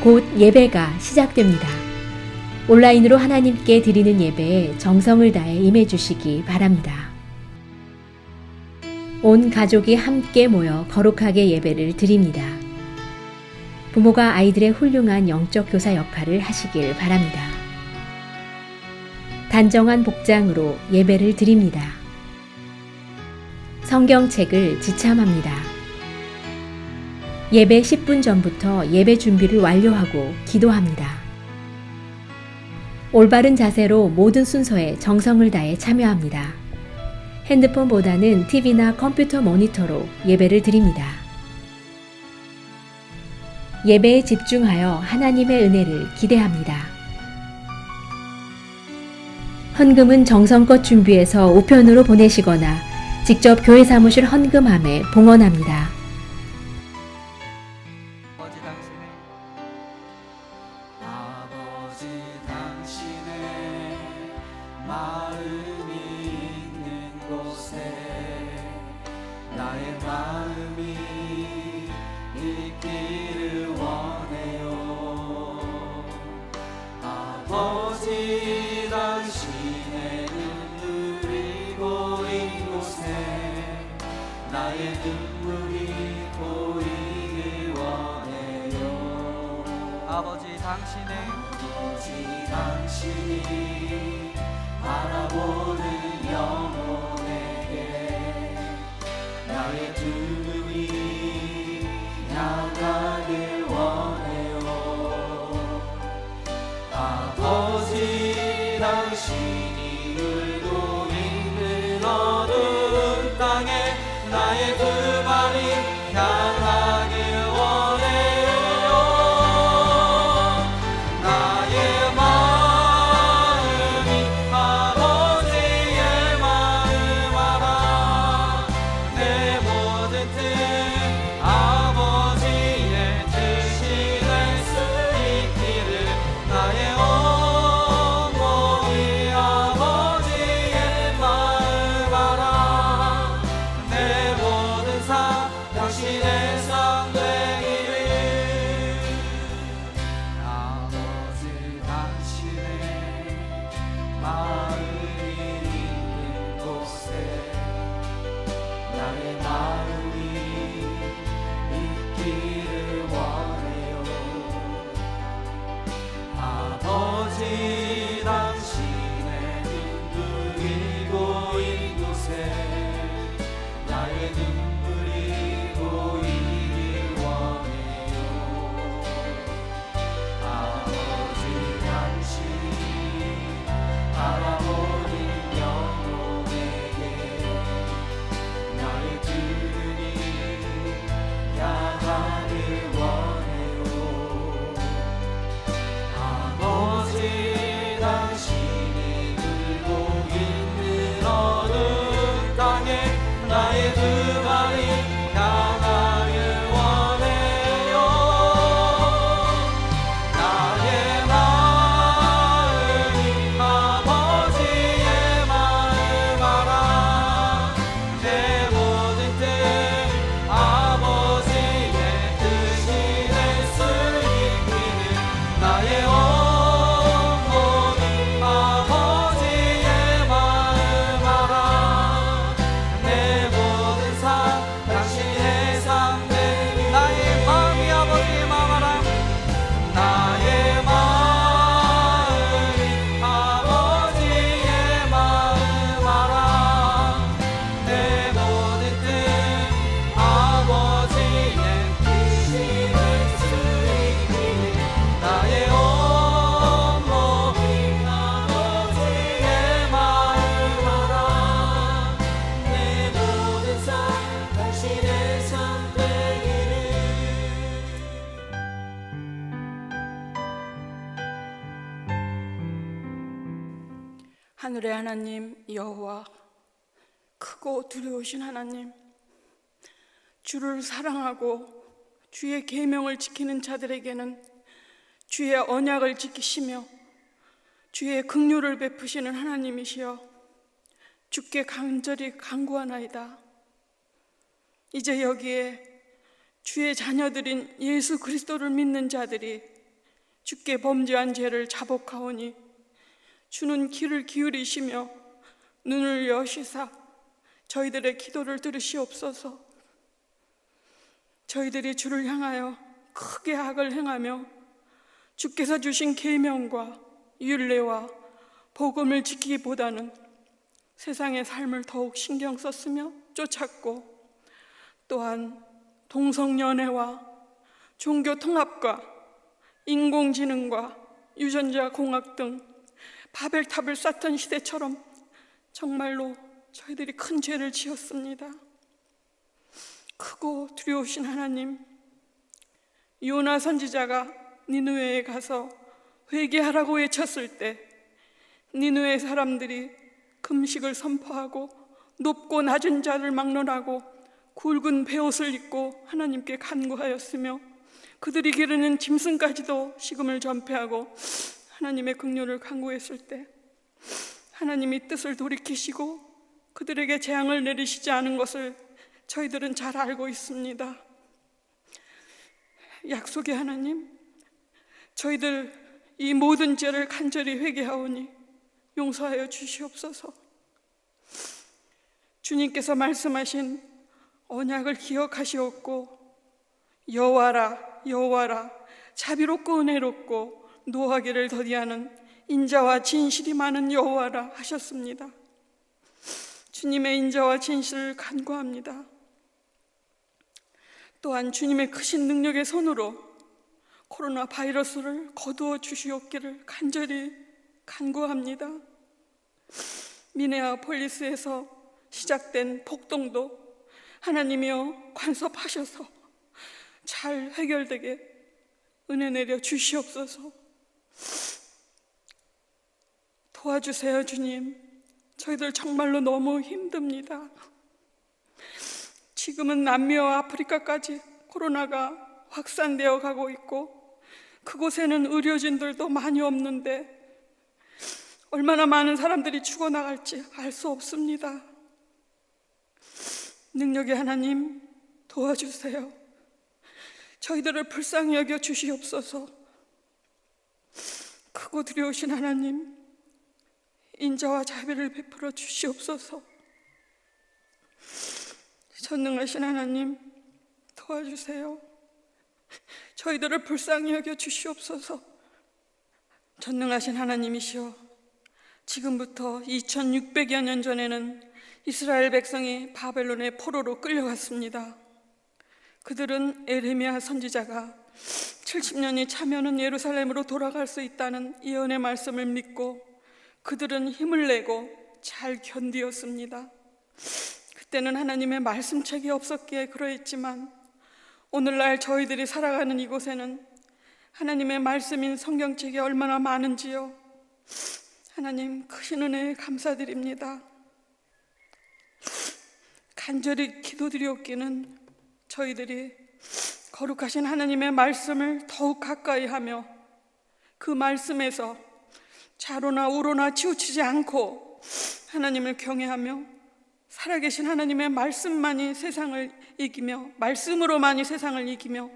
곧 예배가 시작됩니다. 온라인으로 하나님께 드리는 예배에 정성을 다해 임해 주시기 바랍니다. 온 가족이 함께 모여 거룩하게 예배를 드립니다. 부모가 아이들의 훌륭한 영적 교사 역할을 하시길 바랍니다. 단정한 복장으로 예배를 드립니다. 성경책을 지참합니다. 예배 10분 전부터 예배 준비를 완료하고 기도합니다. 올바른 자세로 모든 순서에 정성을 다해 참여합니다. 핸드폰보다는 TV나 컴퓨터 모니터로 예배를 드립니다. 예배에 집중하여 하나님의 은혜를 기대합니다. 헌금은 정성껏 준비해서 우편으로 보내시거나 직접 교회 사무실 헌금함에 봉헌합니다. 아버지 당신의 마음이 있는 곳에 나의 마음이 있기를 원해요. 아버지 당신의 눈물이 고인 곳에 나의 눈물이 보이길 원해요. 아버지 당신이 바라보는 영혼에게 나의 두 눈이 향하길 원해요. 아버지 당신이 울고 있는 어두운 땅에 나의 두 발이 향하길 원해요. 나의 마음이 아버지의 마음 알아. 내 모든 뜻 아버지의 뜻이 될 수 있기를 나의 온몸이 아버지의 마음 알아. 내 모든 삶 당신의 삶 되기를. 아버지 당신의 마음이 있는 곳에 나의 마음이 있기를 원해요. 아버지 당신의 눈물이 고인 곳에 나의 눈물이 보이길 원해요. 아버지 당신이 바라보는 영혼에게 나의 두 눈이 향하길 원해요. 아버지 당신이 울고 있는 어두운 땅에 나의 두 발이 향하길 원해요. 나의 마음이 아버지의 마음 알아. 내 모든 뜻 아버지의 뜻이 될 수 있기를 나의 온몸이 아버지의 마음 알아. 내 모든 삶 당신의 삶 되기. 나의 마음이 아버지의 마음 알아. 나의 마음이 아버지의 마음 알아. 내 모든 뜻 아버지의 뜻이 될 수 있기를 나의 온몸이 아버지의 마음 알아. 내 모든 삶 당신의 삶 되기를. 하늘의 하나님 여호와, 크고 두려우신 하나님, 주를 사랑하고 주의 계명을 지키는 자들에게는 주의 언약을 지키시며 주의 긍휼을 베푸시는 하나님이시여, 주께 간절히 간구하나이다. 이제 여기에 주의 자녀들인 예수 그리스도를 믿는 자들이 주께 범죄한 죄를 자복하오니 주는 귀를 기울이시며 눈을 여시사 저희들의 기도를 들으시옵소서. 저희들이 주를 향하여 크게 악을 행하며 주께서 주신 계명과 율례와 복음을 지키기보다는 세상의 삶을 더욱 신경 썼으며 쫓았고, 또한 동성연애와 종교 통합과 인공지능과 유전자 공학 등 바벨탑을 쌓던 시대처럼 정말로 저희들이 큰 죄를 지었습니다. 크고 두려우신 하나님, 요나 선지자가 니느웨에 가서 회개하라고 외쳤을 때 니느웨 사람들이 금식을 선포하고 높고 낮은 자를 막론하고 굵은 베옷을 입고 하나님께 간구하였으며, 그들이 기르는 짐승까지도 식음을 전폐하고 하나님의 긍휼을 간구했을 때 하나님이 뜻을 돌이키시고 그들에게 재앙을 내리시지 않은 것을 저희들은 잘 알고 있습니다. 약속의 하나님, 저희들 이 모든 죄를 간절히 회개하오니 용서하여 주시옵소서. 주님께서 말씀하신 언약을 기억하시옵고, 여호와라 여호와라 자비롭고 은혜롭고 노하기를 더디하는 인자와 진실이 많은 여호와라 하셨습니다. 주님의 인자와 진실을 간구합니다. 또한 주님의 크신 능력의 손으로 코로나 바이러스를 거두어 주시옵기를 간절히 간구합니다. 미네아폴리스에서 시작된 폭동도 하나님이여 간섭하셔서 잘 해결되게 은혜 내려 주시옵소서. 도와주세요 주님. 저희들 정말로 너무 힘듭니다. 지금은 남미와 아프리카까지 코로나가 확산되어 가고 있고, 그곳에는 의료진들도 많이 없는데 얼마나 많은 사람들이 죽어나갈지 알 수 없습니다. 능력의 하나님, 도와주세요. 저희들을 불쌍히 여겨 주시옵소서. 크고 두려우신 하나님, 인자와 자비를 베풀어 주시옵소서. 전능하신 하나님, 도와주세요. 저희들을 불쌍히 여겨 주시옵소서. 전능하신 하나님이시여, 지금부터 2600여 년 전에는 이스라엘 백성이 바벨론의 포로로 끌려갔습니다. 그들은 에레미야 선지자가 70년이 차면은 예루살렘으로 돌아갈 수 있다는 예언의 말씀을 믿고 그들은 힘을 내고 잘 견디었습니다. 그때는 하나님의 말씀책이 없었기에 그러했지만 오늘날 저희들이 살아가는 이곳에는 하나님의 말씀인 성경책이 얼마나 많은지요. 하나님 크신 은혜에 감사드립니다. 간절히 기도드리옵기는 저희들이 거룩하신 하나님의 말씀을 더욱 가까이 하며 그 말씀에서 좌로나 우로나 치우치지 않고 하나님을 경외하며 살아계신 하나님의 말씀만이 세상을 이기며, 말씀으로만이 세상을 이기며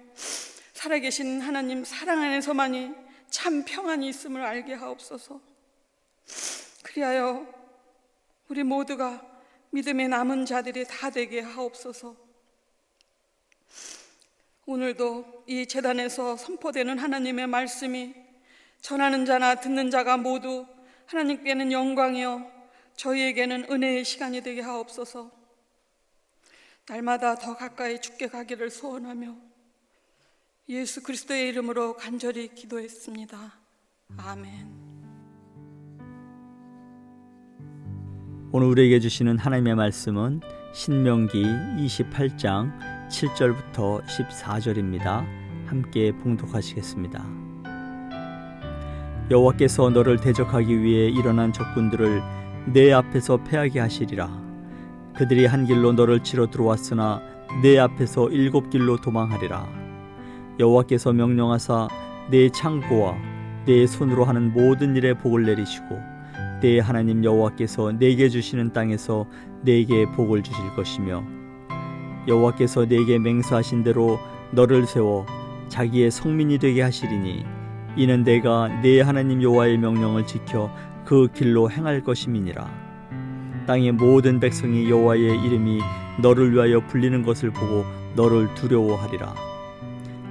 살아계신 하나님 사랑 안에서만이 참 평안이 있음을 알게 하옵소서. 그리하여 우리 모두가 믿음의 남은 자들이 다 되게 하옵소서. 오늘도 이 제단에서 선포되는 하나님의 말씀이 전하는 자나 듣는 자가 모두 하나님께는 영광이요 저희에게는 은혜의 시간이 되게 하옵소서. 날마다 더 가까이 주께 가기를 소원하며 예수 그리스도의 이름으로 간절히 기도했습니다. 아멘. 오늘 우리에게 주시는 하나님의 말씀은 신명기 28장 7절부터 14절입니다. 함께 봉독하시겠습니다. 여호와께서 너를 대적하기 위해 일어난 적군들을 내 앞에서 패하게 하시리라. 그들이 한 길로 너를 치러 들어왔으나 내 앞에서 7길로 도망하리라. 여호와께서 명령하사 내 창고와 내 손으로 하는 모든 일에 복을 내리시고 내 하나님 여호와께서 내게 주시는 땅에서 내게 복을 주실 것이며, 여호와께서 내게 맹세하신 대로 너를 세워 자기의 성민이 되게 하시리니 이는 내가 내 하나님 여호와의 명령을 지켜 그 길로 행할 것임이니라. 땅의 모든 백성이 여호와의 이름이 너를 위하여 불리는 것을 보고 너를 두려워하리라.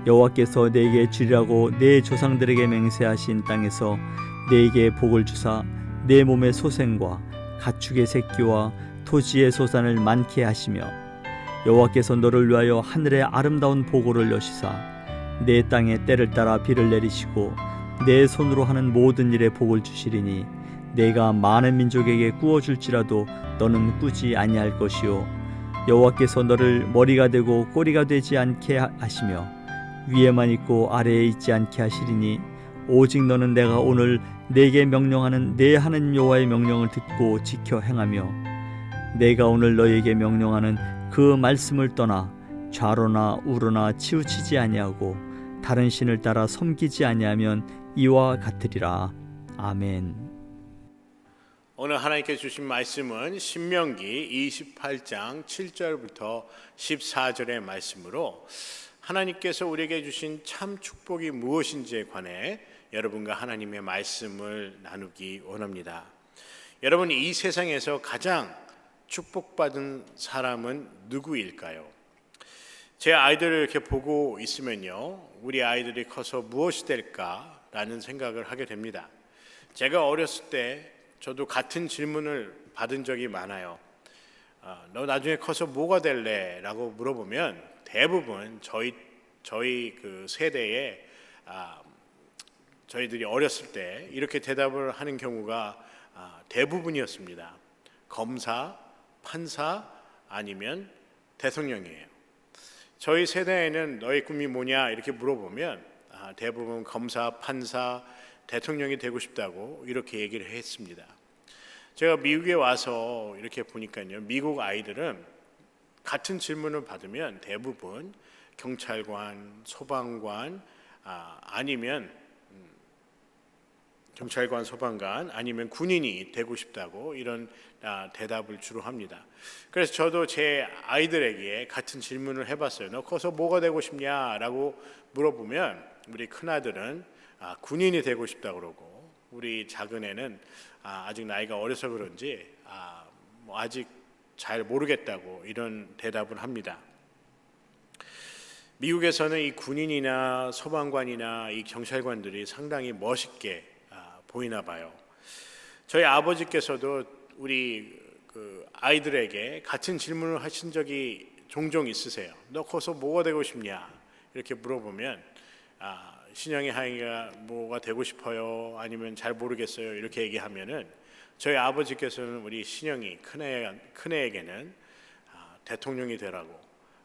여호와께서 내게 주리라고 내 조상들에게 맹세하신 땅에서 내게 복을 주사 내 몸의 소생과 가축의 새끼와 토지의 소산을 많게 하시며 여호와께서 너를 위하여 하늘의 아름다운 보고를 여시사 내 땅에 때를 따라 비를 내리시고 내 손으로 하는 모든 일에 복을 주시리니 내가 많은 민족에게 꾸어줄지라도 너는 꾸지 아니할 것이요 여호와께서 너를 머리가 되고 꼬리가 되지 않게 하시며 위에만 있고 아래에 있지 않게 하시리니 오직 너는 내가 오늘 내게 명령하는 내 하나님 여호와의 명령을 듣고 지켜 행하며 내가 오늘 너에게 명령하는 그 말씀을 떠나 좌로나 우로나 치우치지 아니하고 다른 신을 따라 섬기지 아니하면 이와 같으리라. 아멘. 오늘 하나님께 주신 말씀은 신명기 28장 7절부터 14절의 말씀으로 하나님께서 우리에게 주신 참 축복이 무엇인지에 관해 여러분과 하나님의 말씀을 나누기 원합니다. 여러분, 이 세상에서 가장 축복받은 사람은 누구일까요? 제 아이들을 이렇게 보고 있으면요, 우리 아이들이 커서 무엇이 될까라는 생각을 하게 됩니다. 제가 어렸을 때 저도 같은 질문을 받은 적이 많아요. 너 나중에 커서 뭐가 될래? 라고 물어보면 대부분 저희 그 세대에 저희들이 어렸을 때 이렇게 대답을 하는 경우가 대부분이었습니다. 검사, 판사 아니면 대통령이에요. 저희 세대에는 너의 꿈이 뭐냐 이렇게 물어보면 대부분 검사, 판사, 대통령이 되고 싶다고 이렇게 얘기를 했습니다. 제가 미국에 와서 이렇게 보니까요, 미국 아이들은 같은 질문을 받으면 대부분 경찰관, 소방관 아니면 경찰관, 소방관 아니면 군인이 되고 싶다고 이런 대답을 주로 합니다. 그래서 저도 제 아이들에게 같은 질문을 해봤어요. 너 커서 뭐가 되고 싶냐라고 물어보면 우리 큰아들은 군인이 되고 싶다고 그러고 우리 작은애는 아직 나이가 어려서 그런지 아직 잘 모르겠다고 이런 대답을 합니다. 미국에서는 이 군인이나 소방관이나 이 경찰관들이 상당히 멋있게 보이나 봐요. 저희 아버지께서도 우리 그 아이들에게 같은 질문을 하신 적이 종종 있으세요. 너 커서 뭐가 되고 싶냐? 이렇게 물어보면 신영이 하영이가 뭐가 되고 싶어요? 아니면 잘 모르겠어요? 이렇게 얘기하면은 저희 아버지께서는 우리 신영이 큰애에게는 대통령이 되라고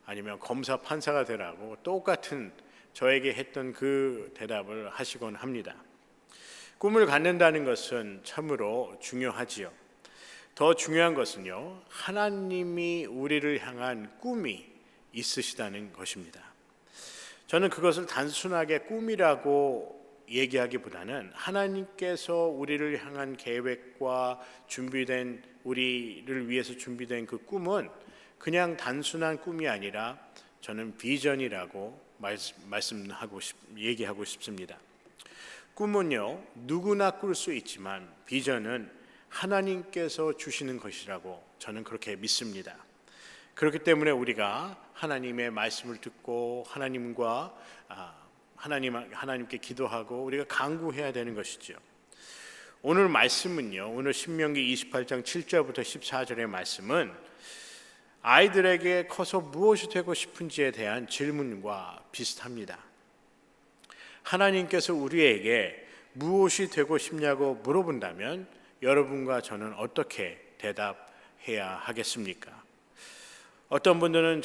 아니면 검사 판사가 되라고 똑같은 저에게 했던 그 대답을 하시곤 합니다. 꿈을 갖는다는 것은 참으로 중요하지요. 더 중요한 것은요, 하나님이 우리를 향한 꿈이 있으시다는 것입니다. 저는 그것을 단순하게 꿈이라고 얘기하기보다는 하나님께서 우리를 향한 계획과 준비된 우리를 위해서 준비된 그 꿈은 그냥 단순한 꿈이 아니라 저는 비전이라고 얘기하고 싶습니다. 꿈은요, 누구나 꿀 수 있지만 비전은 하나님께서 주시는 것이라고 저는 그렇게 믿습니다. 그렇기 때문에 우리가 하나님의 말씀을 듣고 하나님께 기도하고 우리가 간구해야 되는 것이죠. 오늘 말씀은요, 오늘 신명기 28장 7절부터 14절의 말씀은 아이들에게 커서 무엇이 되고 싶은지에 대한 질문과 비슷합니다. 하나님께서 우리에게 무엇이 되고 싶냐고 물어본다면 여러분과 저는 어떻게 대답해야 하겠습니까? 어떤 분들은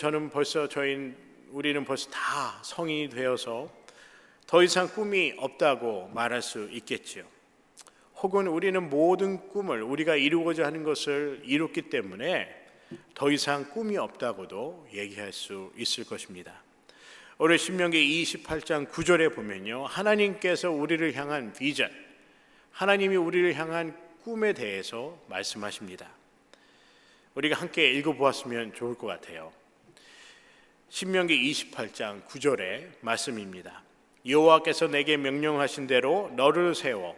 우리는 벌써 다 성인이 되어서 더 이상 꿈이 없다고 말할 수 있겠지요. 혹은 우리는 모든 꿈을 우리가 이루고자 하는 것을 이뤘기 때문에 더 이상 꿈이 없다고도 얘기할 수 있을 것입니다. 오늘 신명기 28장 9절에 보면요, 하나님께서 우리를 향한 비전, 하나님이 우리를 향한 꿈에 대해서 말씀하십니다. 우리가 함께 읽어보았으면 좋을 것 같아요. 신명기 28장 9절의 말씀입니다. 여호와께서 내게 명령하신 대로 너를 세워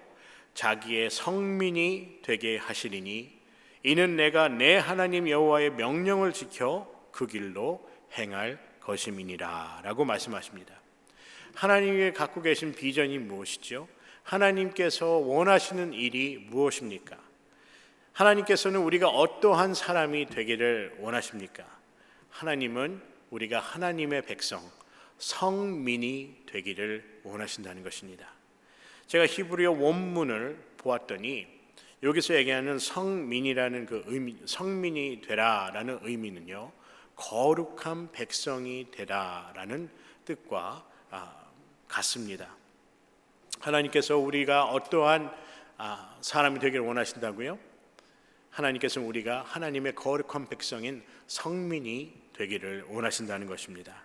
자기의 성민이 되게 하시리니 이는 내가 내 하나님 여호와의 명령을 지켜 그 길로 행할 것임이니라 라고 말씀하십니다. 하나님이 갖고 계신 비전이 무엇이죠? 하나님께서 원하시는 일이 무엇입니까? 하나님께서는 우리가 어떠한 사람이 되기를 원하십니까? 하나님은 우리가 하나님의 백성, 성민이 되기를 원하신다는 것입니다. 제가 히브리어 원문을 보았더니 여기서 얘기하는 성민이라는 그 의미, 성민이 되라라는 의미는요, 거룩한 백성이 되라라는 뜻과 같습니다. 하나님께서 우리가 어떠한 사람이 되기를 원하신다고요? 하나님께서는 우리가 하나님의 거룩한 백성인 성민이 되기를 원하신다는 것입니다.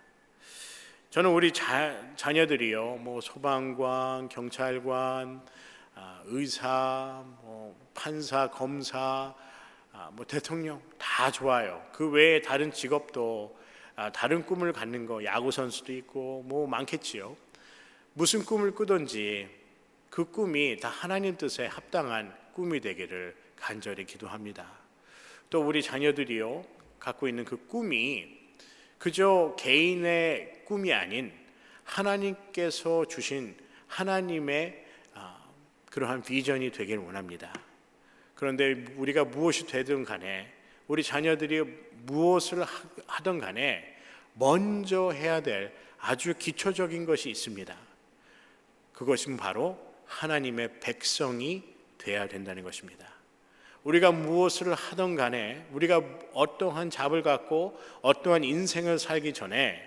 저는 우리 자녀들이요, 뭐 소방관, 경찰관, 의사, 뭐 판사, 검사, 뭐 대통령 다 좋아요. 그 외에 다른 직업도 다른 꿈을 갖는 거, 야구 선수도 있고 뭐 많겠지요. 무슨 꿈을 꾸든지 그 꿈이 다 하나님 뜻에 합당한 꿈이 되기를 간절히 기도합니다. 또 우리 자녀들이요, 갖고 있는 그 꿈이 그저 개인의 꿈이 아닌 하나님께서 주신 하나님의 그러한 비전이 되길 원합니다. 그런데 우리가 무엇이 되든 간에, 우리 자녀들이 무엇을 하든 간에 먼저 해야 될 아주 기초적인 것이 있습니다. 그것은 바로 하나님의 백성이 되어야 된다는 것입니다. 우리가 무엇을 하든 간에, 우리가 어떠한 잡을 갖고 어떠한 인생을 살기 전에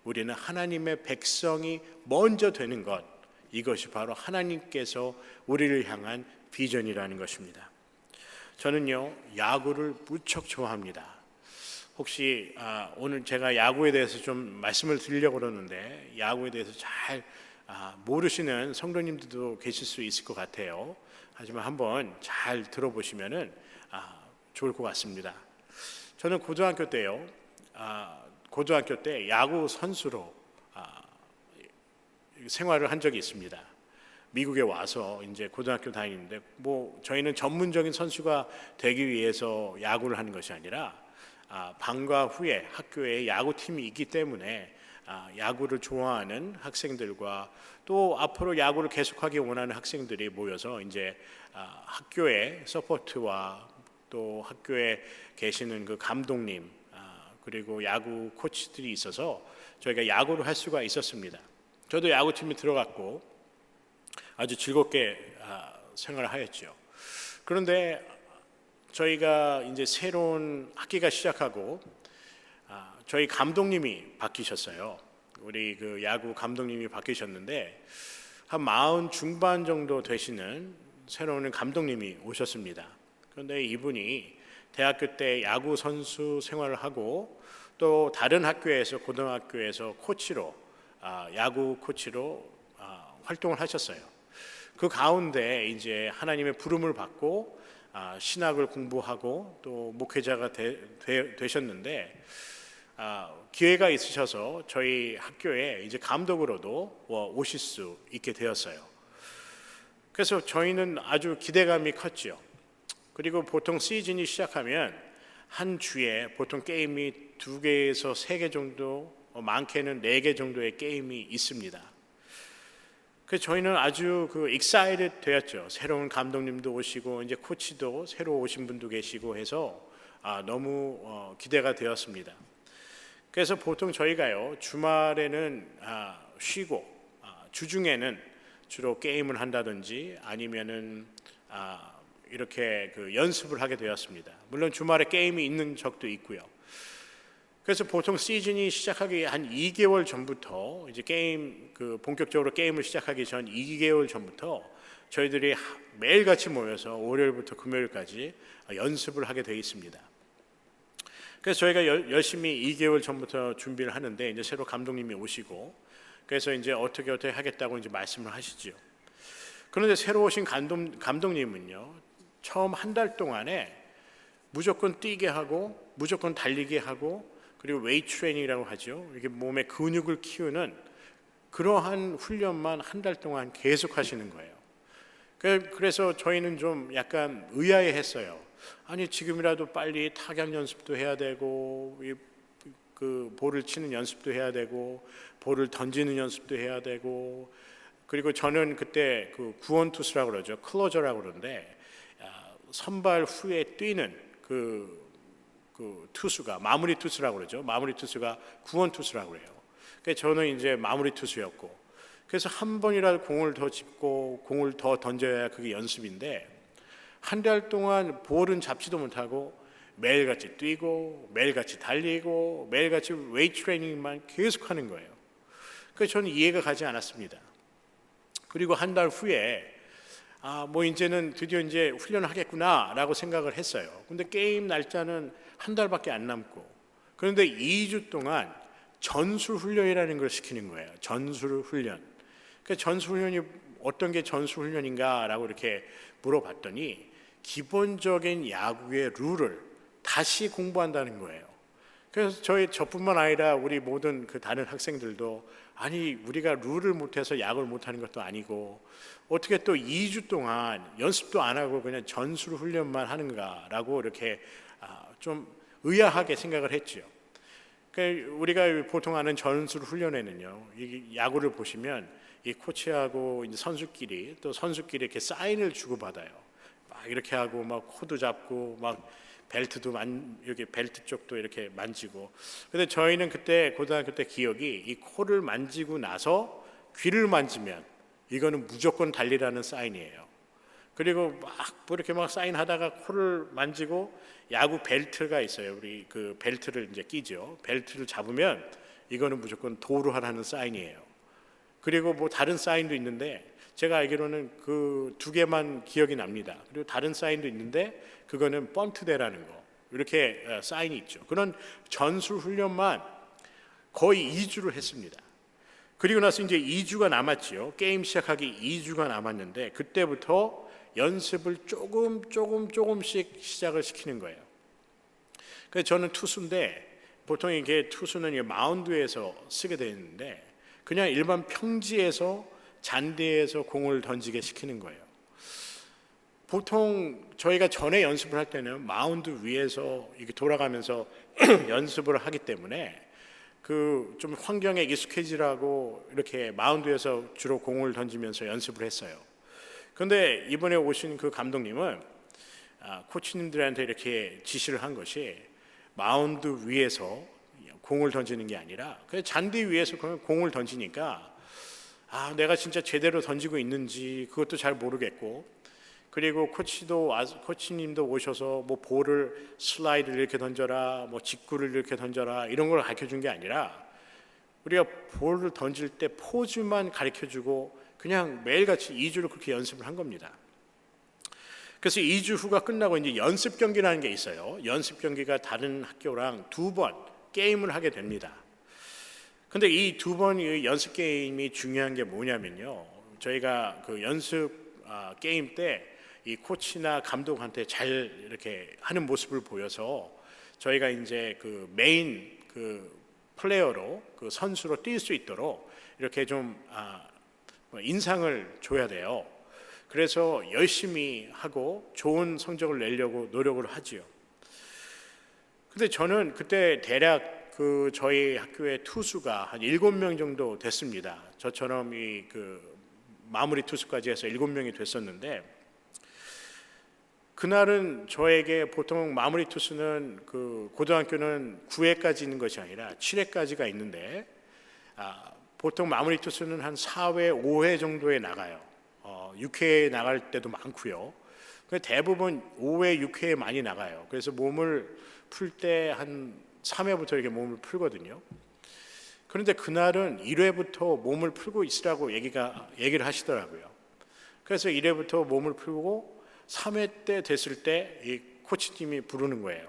우리는 하나님의 백성이 먼저 되는 것, 이것이 바로 하나님께서 우리를 향한 비전이라는 것입니다. 저는요, 야구를 무척 좋아합니다. 혹시 오늘 제가 야구에 대해서 좀 말씀을 드리려고 그러는데, 야구에 대해서 잘 모르시는 성도님들도 계실 수 있을 것 같아요. 하지만 한번 잘 들어보시면은 좋을 것 같습니다. 저는 고등학교 때요, 고등학교 때 야구 선수로 생활을 한 적이 있습니다. 미국에 와서 이제 고등학교 다니는데, 뭐 저희는 전문적인 선수가 되기 위해서 야구를 하는 것이 아니라 방과 후에 학교에 야구팀이 있기 때문에 야구를 좋아하는 학생들과 또 앞으로 야구를 계속하기 원하는 학생들이 모여서 이제 학교의 서포트와 또 학교에 계시는 그 감독님 그리고 야구 코치들이 있어서 저희가 야구를 할 수가 있었습니다. 저도 야구팀에 들어갔고 아주 즐겁게 생활을 하였죠. 그런데 저희가 이제 새로운 학기가 시작하고 저희 감독님이 바뀌셨어요. 우리 그 야구 감독님이 바뀌셨는데 한 40 중반 정도 되시는 새로운 감독님이 오셨습니다. 그런데 이분이 대학교 때 야구 선수 생활을 하고 또 다른 학교에서, 고등학교에서 코치로, 야구 코치로 활동을 하셨어요. 그 가운데 이제 하나님의 부름을 받고 신학을 공부하고 또 목회자가 되셨는데, 기회가 있으셔서 저희 학교에 이제 감독으로도 오실 수 있게 되었어요. 그래서 저희는 아주 기대감이 컸죠. 그리고 보통 시즌이 시작하면 한 주에 보통 게임이 2개에서 3개 정도, 많게는 4개 정도의 게임이 있습니다. 그래서 저희는 아주 excited 되었죠. 새로운 감독님도 오시고 이제 코치도 새로 오신 분도 계시고 해서 너무 기대가 되었습니다. 그래서 보통 저희가요, 주말에는 쉬고 주중에는 주로 게임을 한다든지 아니면은 이렇게 연습을 하게 되었습니다. 물론 주말에 게임이 있는 적도 있고요. 그래서 보통 시즌이 시작하기 한 2개월 전부터, 이제 게임 본격적으로 게임을 시작하기 전 2개월 전부터 저희들이 매일같이 모여서 월요일부터 금요일까지 연습을 하게 되어 있습니다. 그래서 저희가 열심히 2개월 전부터 준비를 하는데, 이제 새로 감독님이 오시고 그래서 이제 어떻게 하겠다고 이제 말씀을 하시죠. 그런데 새로 오신 감독님은요, 처음 한 달 동안에 무조건 뛰게 하고 무조건 달리게 하고, 그리고 웨이트 트레이닝이라고 하죠. 이렇게 몸의 근육을 키우는 그러한 훈련만 한 달 동안 계속 하시는 거예요. 그래서 저희는 좀 약간 의아해했어요. 아니 지금이라도 빨리 타격 연습도 해야 되고 그 볼을 치는 연습도 해야 되고 볼을 던지는 연습도 해야 되고, 그리고 저는 그때 그 구원 투수라고 그러죠. 클로저라고 그러는데 선발 후에 뛰는 그 투수가 마무리 투수라고 그러죠. 마무리 투수가 구원 투수라고 그래요. 그래서 저는 이제 마무리 투수였고, 그래서 한 번이라도 공을 더 짚고 공을 더 던져야 그게 연습인데, 한 달 동안 볼은 잡지도 못하고 매일같이 뛰고 매일같이 달리고 매일같이 웨이트 트레이닝만 계속하는 거예요. 그래서 저는 이해가 가지 않았습니다. 그리고 한 달 후에 뭐 이제는 드디어 이제 훈련을 하겠구나라고 생각을 했어요. 근데 게임 날짜는 한 달밖에 안 남고, 그런데 2주 동안 전술 훈련이라는 걸 시키는 거예요. 전술 훈련. 그 전술 훈련이 어떤 게 전술 훈련인가라고 이렇게 물어봤더니 기본적인 야구의 룰을 다시 공부한다는 거예요. 그래서 저뿐만 아니라 우리 모든 그 다른 학생들도, 아니 우리가 룰을 못해서 야구를 못하는 것도 아니고 어떻게 또 2주 동안 연습도 안 하고 그냥 전술 훈련만 하는가라고 이렇게 좀 의아하게 생각을 했죠. 우리가 보통 아는 전술 훈련에는요, 이 야구를 보시면 이 코치하고 이제 선수끼리 이렇게 사인을 주고 받아요. 막 이렇게 하고 막 코도 잡고 막 벨트도 여기 벨트 쪽도 이렇게 만지고. 근데 저희는 그때 고등학교 때 기억이, 이 코를 만지고 나서 귀를 만지면 이거는 무조건 달리라는 사인이에요. 그리고 막 이렇게 막 사인하다가 코를 만지고 야구 벨트가 있어요. 우리 그 벨트를 이제 끼죠. 벨트를 잡으면 이거는 무조건 도루하라는 사인이에요. 그리고 뭐 다른 사인도 있는데 제가 알기로는 그 2개만 기억이 납니다. 그리고 다른 사인도 있는데 그거는 번트대라는 거, 이렇게 사인이 있죠. 그런 전술 훈련만 거의 2주를 했습니다. 그리고 나서 이제 2주가 남았지요. 게임 시작하기 2주가 남았는데 그때부터 연습을 조금씩 시작을 시키는 거예요. 그래서 저는 투수인데, 보통 이게 투수는 마운드에서 쓰게 되는데 그냥 일반 평지에서 잔디에서 공을 던지게 시키는 거예요. 보통 저희가 전에 연습을 할 때는 마운드 위에서 이렇게 돌아가면서 연습을 하기 때문에 그 좀 환경에 익숙해지라고 이렇게 마운드에서 주로 공을 던지면서 연습을 했어요. 그런데 이번에 오신 그 감독님은 코치님들한테 이렇게 지시를 한 것이 마운드 위에서 공을 던지는 게 아니라 그냥 잔디 위에서 공을 던지니까 내가 진짜 제대로 던지고 있는지 그것도 잘 모르겠고, 그리고 코치님도 오셔서 뭐 볼을 슬라이드를 이렇게 던져라, 뭐 직구를 이렇게 던져라 이런 걸 가르쳐 준 게 아니라 우리가 볼을 던질 때 포즈만 가르쳐 주고 그냥 매일같이 2주를 그렇게 연습을 한 겁니다. 그래서 2주 후가 끝나고 이제 연습 경기라는 게 있어요. 연습 경기가 다른 학교랑 2번 게임을 하게 됩니다. 근데 이 2번의 연습 게임이 중요한 게 뭐냐면요, 저희가 그 연습 게임 때 이 코치나 감독한테 잘 이렇게 하는 모습을 보여서 저희가 이제 그 메인 그 플레이어로, 그 선수로 뛸 수 있도록 이렇게 좀 인상을 줘야 돼요. 그래서 열심히 하고 좋은 성적을 내려고 노력을 하지요. 근데 저는 그때 대략 그 저희 학교의 투수가 한 7명 정도 됐습니다. 저처럼 그 마무리 투수까지 해서 7명이 됐었는데, 그날은 저에게 보통 마무리 투수는 그 고등학교는 9회까지 있는 것이 아니라 7회까지가 있는데 보통 마무리 투수는 한 4회, 5회 정도에 나가요. 6회에 나갈 때도 많고요. 대부분 5회, 6회에 많이 나가요. 그래서 몸을 풀 때 한 3회부터 이렇게 몸을 풀거든요. 그런데 그날은 1회부터 몸을 풀고 있으라고 얘기를 하시더라고요. 그래서 1회부터 몸을 풀고 3회 때 됐을 때 이 코치님이 부르는 거예요.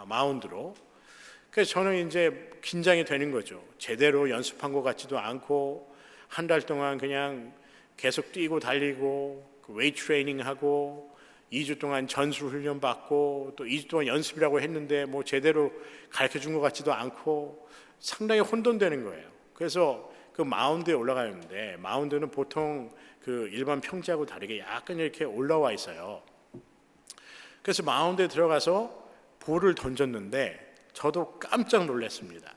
마운드로. 그래서 저는 이제 긴장이 되는 거죠. 제대로 연습한 것 같지도 않고 한 달 동안 그냥 계속 뛰고 달리고 웨이트 트레이닝 하고 2주 동안 전술 훈련 받고 또 2주 동안 연습이라고 했는데 뭐 제대로 가르쳐 준 것 같지도 않고 상당히 혼돈되는 거예요. 그래서 그 마운드에 올라가는데 마운드는 보통 그 일반 평지하고 다르게 약간 이렇게 올라와 있어요. 그래서 마운드에 들어가서 볼을 던졌는데 저도 깜짝 놀랐습니다.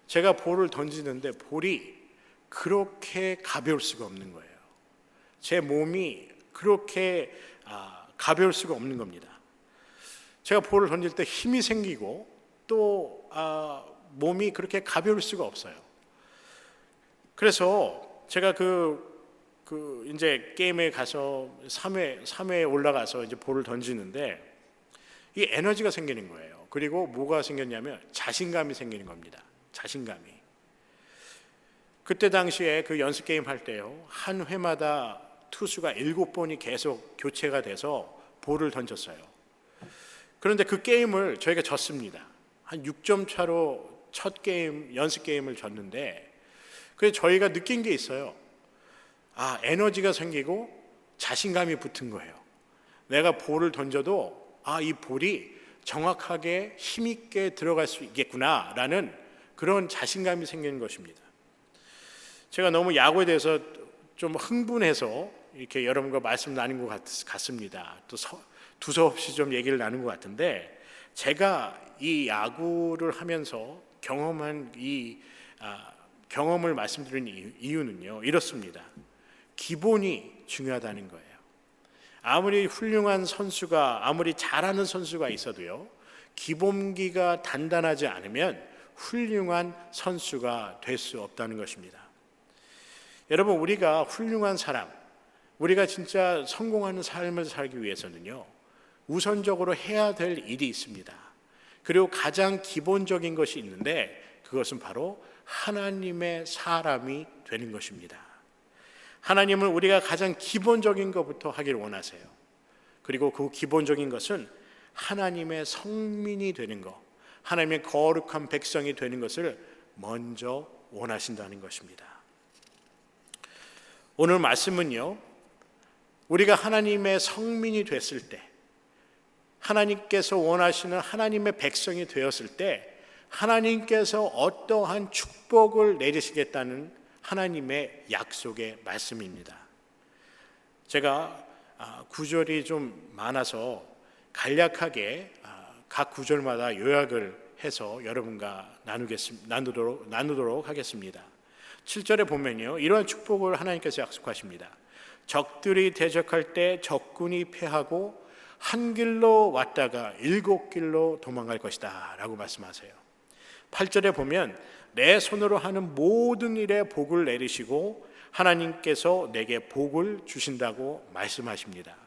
제가 볼을 던지는데 볼이 그렇게 가벼울 수가 없는 거예요. 제 몸이 그렇게 가벼울 수가 없는 겁니다. 제가 볼을 던질 때 힘이 생기고 또 몸이 그렇게 가벼울 수가 없어요. 그래서 제가 이제 게임에 가서 3회에 올라가서 이제 볼을 던지는데 이 에너지가 생기는 거예요. 그리고 뭐가 생겼냐면 자신감이 생기는 겁니다. 자신감이. 그때 당시에 그 연습 게임 할 때요, 한 회마다 투수가 7번이 계속 교체가 돼서 볼을 던졌어요. 그런데 그 게임을 저희가 졌습니다. 한 6점 차로 첫 게임, 연습 게임을 졌는데, 그래서 저희가 느낀 게 있어요. 에너지가 생기고 자신감이 붙은 거예요. 내가 볼을 던져도 이 볼이 정확하게 힘있게 들어갈 수 있겠구나라는 그런 자신감이 생기는 것입니다. 제가 너무 야구에 대해서 좀 흥분해서 이렇게 여러분과 말씀 나눈 것 같습니다. 또 두서없이 좀 얘기를 나눈 것 같은데, 제가 이 야구를 하면서 경험한 이 경험을 말씀드리는 이유는요, 이렇습니다. 기본이 중요하다는 거예요. 아무리 훌륭한 선수가, 아무리 잘하는 선수가 있어도요, 기본기가 단단하지 않으면 훌륭한 선수가 될 수 없다는 것입니다. 여러분, 우리가 훌륭한 사람, 우리가 진짜 성공하는 삶을 살기 위해서는요, 우선적으로 해야 될 일이 있습니다. 그리고 가장 기본적인 것이 있는데, 그것은 바로 하나님의 사람이 되는 것입니다. 하나님은 우리가 가장 기본적인 것부터 하기를 원하세요. 그리고 그 기본적인 것은 하나님의 성민이 되는 것, 하나님의 거룩한 백성이 되는 것을 먼저 원하신다는 것입니다. 오늘 말씀은요, 우리가 하나님의 성민이 됐을 때, 하나님께서 원하시는 하나님의 백성이 되었을 때, 하나님께서 어떠한 축복을 내리시겠다는 하나님의 약속의 말씀입니다. 제가 구절이 좀 많아서 간략하게 각 구절마다 요약을 해서 여러분과 나누도록 하겠습니다. 7절에 보면요, 이러한 축복을 하나님께서 약속하십니다. 적들이 대적할 때 적군이 패하고 한 길로 왔다가 7길로 도망갈 것이다 라고 말씀하세요. 8절에 보면 내 손으로 하는 모든 일에 복을 내리시고 하나님께서 내게 복을 주신다고 말씀하십니다.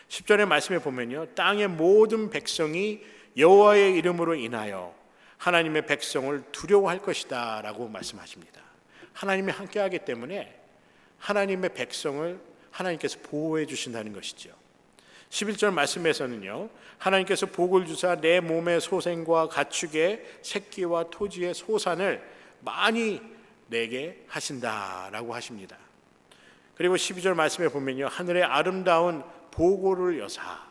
10절의 말씀에 보면요, 땅의 모든 백성이 여호와의 이름으로 인하여 하나님의 백성을 두려워할 것이다 라고 말씀하십니다. 하나님이 함께하기 때문에 하나님의 백성을 하나님께서 보호해 주신다는 것이죠. 11절 말씀에서는요, 하나님께서 복을 주사 내 몸의 소생과 가축의 새끼와 토지의 소산을 많이 내게 하신다라고 하십니다. 그리고 12절 말씀에 보면요, 하늘의 아름다운 보고를 여사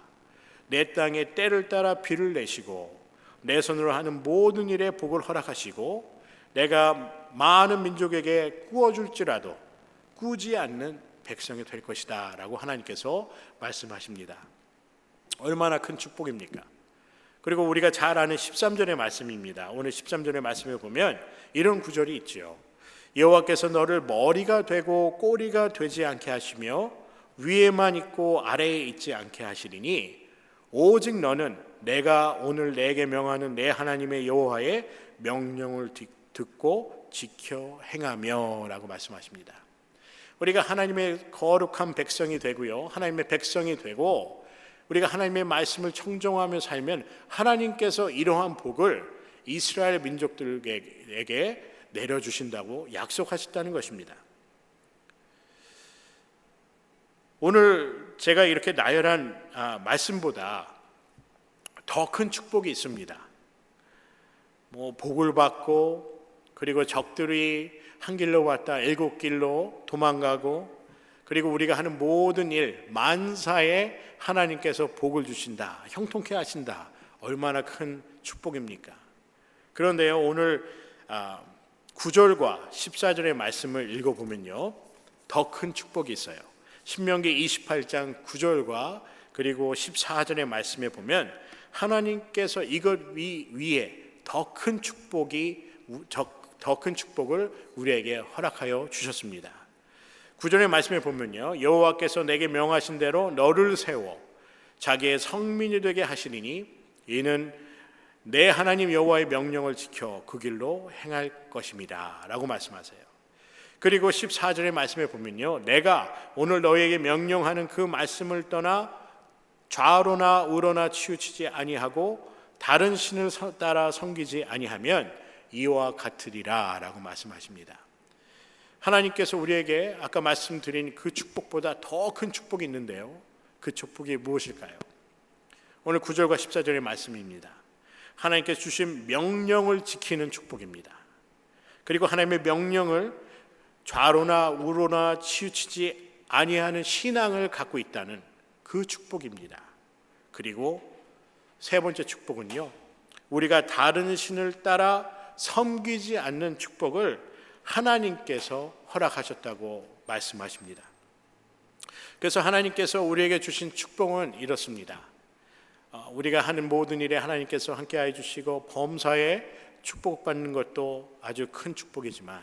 내 땅에 때를 따라 비를 내시고 내 손으로 하는 모든 일에 복을 허락하시고 내가 많은 민족에게 구워줄지라도 꾸지 않는 백성이 될 것이다 라고 하나님께서 말씀하십니다. 얼마나 큰 축복입니까? 그리고 우리가 잘 아는 13절의 말씀입니다. 오늘 13절의 말씀에 보면 이런 구절이 있죠. 여호와께서 너를 머리가 되고 꼬리가 되지 않게 하시며 위에만 있고 아래에 있지 않게 하시리니 오직 너는 내가 오늘 내게 명하는 내 하나님의 여호와의 명령을 듣고 지켜 행하며 라고 말씀하십니다. 우리가 하나님의 거룩한 백성이 되고요, 하나님의 백성이 되고 우리가 하나님의 말씀을 청종하며 살면 하나님께서 이러한 복을 이스라엘 민족들에게 내려주신다고 약속하셨다는 것입니다. 오늘 제가 이렇게 나열한 말씀보다 더 큰 축복이 있습니다. 복을 받고 그리고 적들이 한 길로 왔다 7길로 도망가고 그리고 우리가 하는 모든 일 만사에 하나님께서 복을 주신다, 형통케 하신다. 얼마나 큰 축복입니까? 그런데요, 오늘 9절과 14절의 말씀을 읽어보면요, 더 큰 축복이 있어요. 신명기 28장 9절과 그리고 14절의 말씀에 보면 하나님께서 이것 위에 더 큰 축복을 우리에게 허락하여 주셨습니다. 9절의 말씀에 보면요, 여호와께서 내게 명하신 대로 너를 세워 자기의 성민이 되게 하시리니 이는 내 하나님 여호와의 명령을 지켜 그 길로 행할 것입니다 라고 말씀하세요. 그리고 14절의 말씀에 보면요, 내가 오늘 너희에게 명령하는 그 말씀을 떠나 좌로나 우로나 치우치지 아니하고 다른 신을 따라 섬기지 아니하면 이와 같으리라 라고 말씀하십니다. 하나님께서 우리에게 아까 말씀드린 그 축복보다 더 큰 축복이 있는데요, 그 축복이 무엇일까요? 오늘 9절과 14절의 말씀입니다. 하나님께서 주신 명령을 지키는 축복입니다. 그리고 하나님의 명령을 좌로나 우로나 치우치지 아니하는 신앙을 갖고 있다는 그 축복입니다. 그리고 세 번째 축복은요, 우리가 다른 신을 따라 섬기지 않는 축복을 하나님께서 허락하셨다고 말씀하십니다. 그래서 하나님께서 우리에게 주신 축복은 이렇습니다. 우리가 하는 모든 일에 하나님께서 함께해 주시고 범사에 축복받는 것도 아주 큰 축복이지만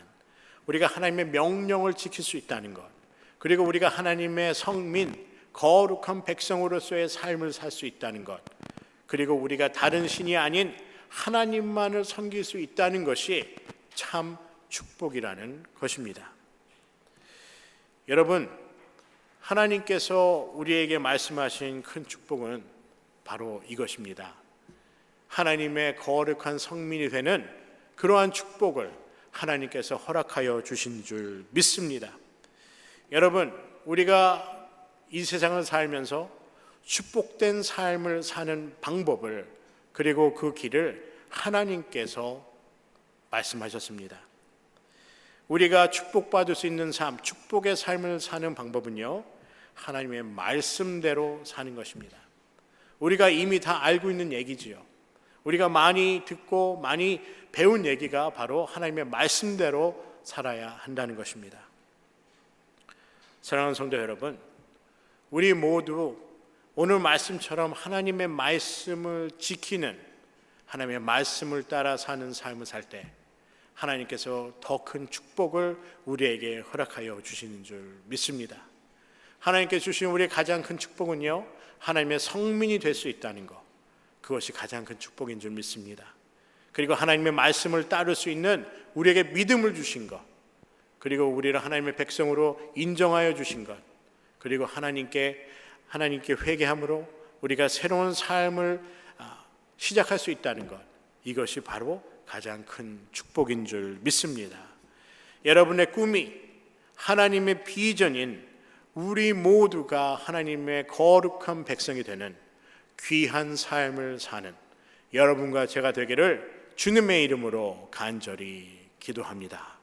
우리가 하나님의 명령을 지킬 수 있다는 것, 그리고 우리가 하나님의 성민, 거룩한 백성으로서의 삶을 살 수 있다는 것, 그리고 우리가 다른 신이 아닌 하나님만을 섬길 수 있다는 것이 참 축복이라는 것입니다. 여러분, 하나님께서 우리에게 말씀하신 큰 축복은 바로 이것입니다. 하나님의 거룩한 성민이 되는 그러한 축복을 하나님께서 허락하여 주신 줄 믿습니다. 여러분, 우리가 이 세상을 살면서 축복된 삶을 사는 방법을, 그리고 그 길을 하나님께서 말씀하셨습니다. 우리가 축복받을 수 있는 삶, 축복의 삶을 사는 방법은요, 하나님의 말씀대로 사는 것입니다. 우리가 이미 다 알고 있는 얘기지요. 우리가 많이 듣고 많이 배운 얘기가 바로 하나님의 말씀대로 살아야 한다는 것입니다. 사랑하는 성도 여러분, 우리 모두 오늘 말씀처럼 하나님의 말씀을 지키는, 하나님의 말씀을 따라 사는 삶을 살 때 하나님께서 더 큰 축복을 우리에게 허락하여 주시는 줄 믿습니다. 하나님께 주신 우리의 가장 큰 축복은요, 하나님의 성민이 될 수 있다는 것, 그것이 가장 큰 축복인 줄 믿습니다. 그리고 하나님의 말씀을 따를 수 있는 우리에게 믿음을 주신 것, 그리고 우리를 하나님의 백성으로 인정하여 주신 것, 그리고 하나님께 회개함으로 우리가 새로운 삶을 시작할 수 있다는 것, 이것이 바로 가장 큰 축복인 줄 믿습니다. 여러분의 꿈이, 하나님의 비전인 우리 모두가 하나님의 거룩한 백성이 되는 귀한 삶을 사는 여러분과 제가 되기를 주님의 이름으로 간절히 기도합니다.